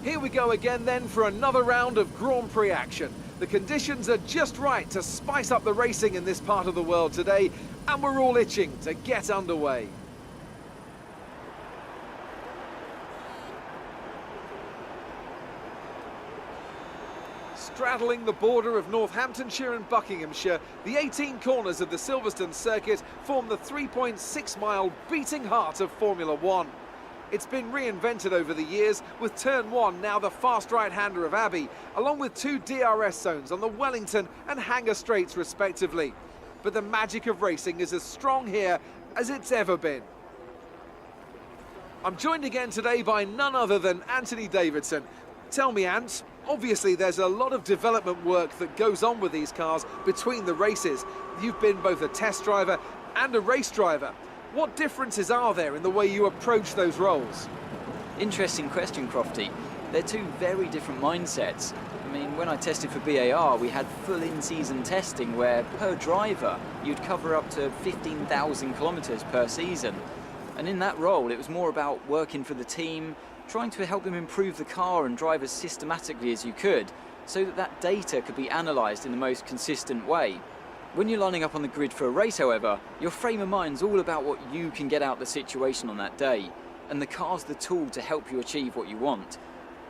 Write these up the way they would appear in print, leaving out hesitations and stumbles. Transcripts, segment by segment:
Here we go again then for another round of Grand Prix action. The conditions are just right to spice up the racing in this part of the world today, and we're all itching to get underway. Straddling the border of Northamptonshire and Buckinghamshire, the 18 corners of the Silverstone circuit form the 3.6-mile beating heart of Formula One. It's been reinvented over the years, with Turn 1 now the fast right-hander of Abbey, along with 2 DRS zones on the Wellington and Hanger Straights respectively. But the magic of racing is as strong here as it's ever been. I'm joined again today by none other than Anthony Davidson. Tell me, Ant, obviously there's a lot of development work that goes on with these cars between the races. You've been both a test driver and a race driver. What differences are there in the way you approach those roles? Interesting question, Crofty. They're two very different mindsets. I mean, when I tested for BAR, we had full in-season testing where, per driver, you'd cover up to 15,000 kilometres per season. And in that role, it was more about working for the team, trying to help them improve the car and drive as systematically as you could, so that that data could be analysed in the most consistent way. When you're lining up on the grid for a race, however, your frame of mind's all about what you can get out of the situation on that day, and the car's the tool to help you achieve what you want.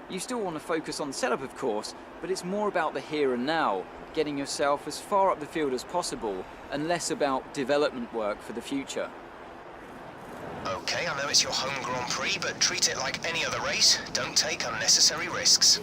You still want to focus on setup, of course, but it's more about the here and now, getting yourself as far up the field as possible, and less about development work for the future. Okay, I know it's your home Grand Prix, but treat it like any other race. Don't take unnecessary risks.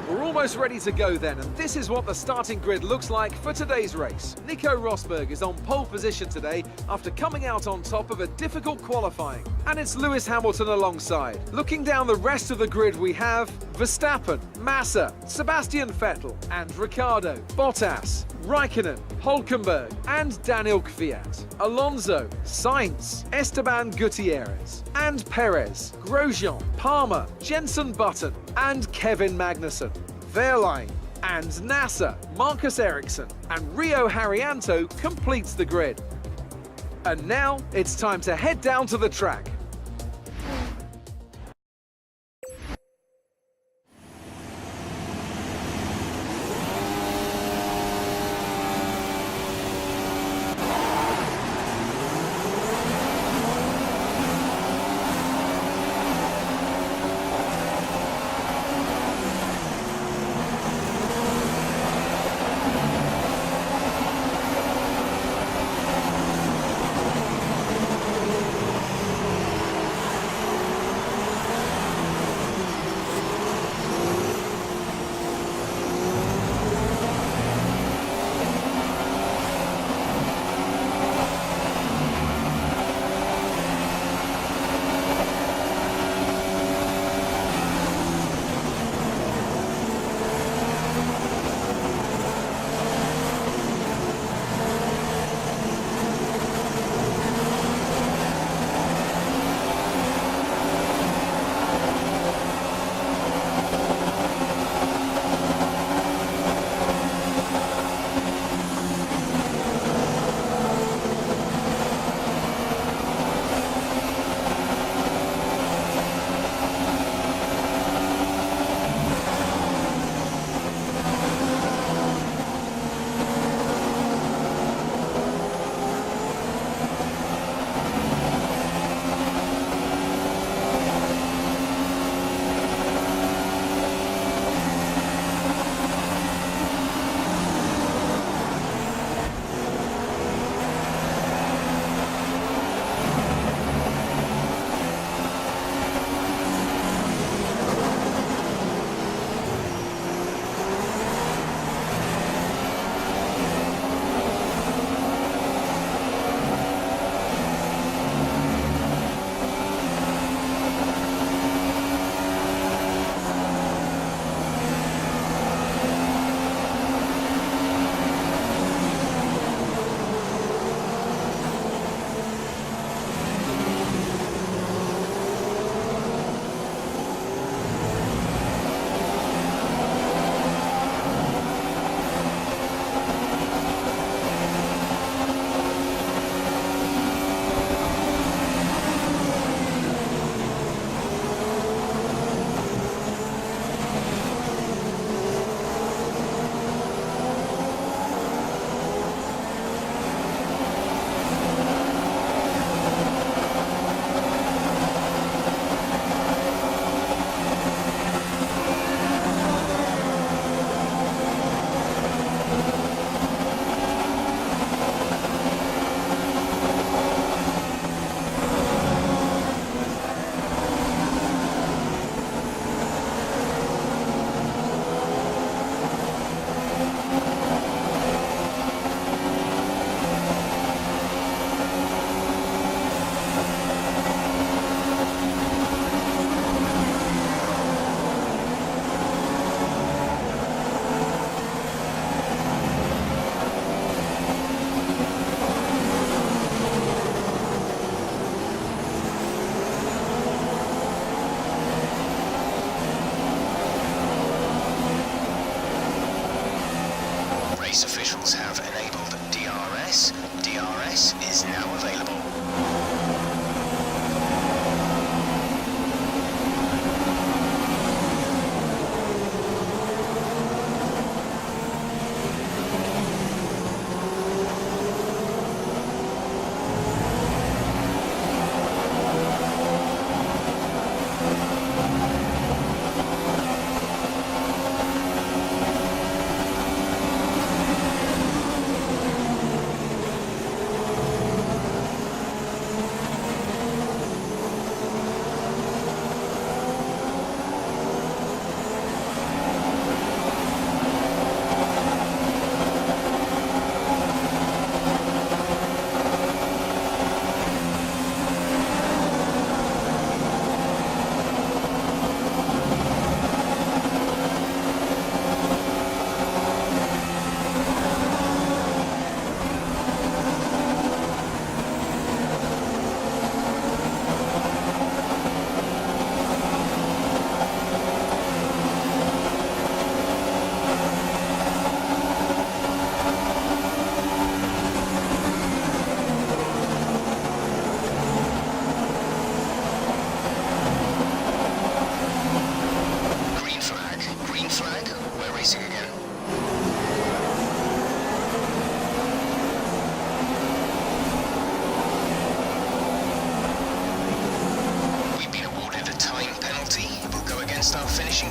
We're almost ready to go then, and this is what the starting grid looks like for today's race. Nico Rosberg is on pole position today after coming out on top of a difficult qualifying. And it's Lewis Hamilton alongside. Looking down the rest of the grid, we have Verstappen, Massa, Sebastian Vettel and Ricciardo, Bottas, Raikkonen, Hülkenberg and Daniel Kvyat, Alonso, Sainz, Esteban Gutierrez and Perez, Grosjean, Palmer, Jenson Button and Kevin Magnussen, Wehrlein and Nasser, Marcus Ericsson and Rio Haryanto completes the grid. And now it's time to head down to the track.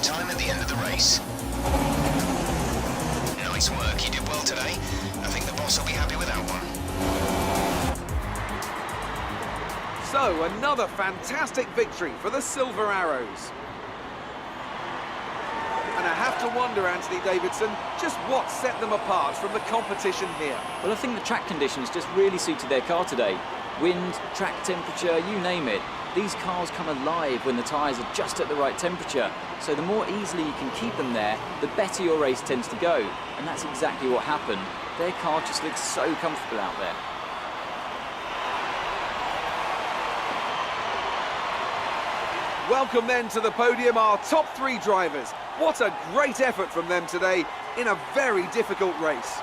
finishing time at the end of the race. Nice work, you did well today. I think the boss will be happy with that one. So, another fantastic victory for the Silver Arrows. And I have to wonder, Anthony Davidson, just what set them apart from the competition here. Well, I think the track conditions just really suited their car today. Wind, track temperature, you name it. These cars come alive when the tyres are just at the right temperature. So the more easily you can keep them there, the better your race tends to go. And that's exactly what happened. Their car just looks so comfortable out there. Welcome then to the podium, our top three drivers. What a great effort from them today in a very difficult race.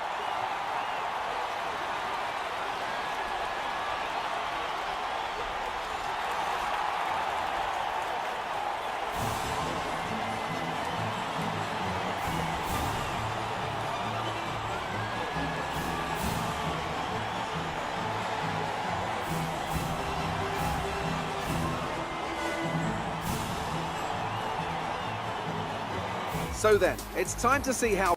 So then, it's time to see how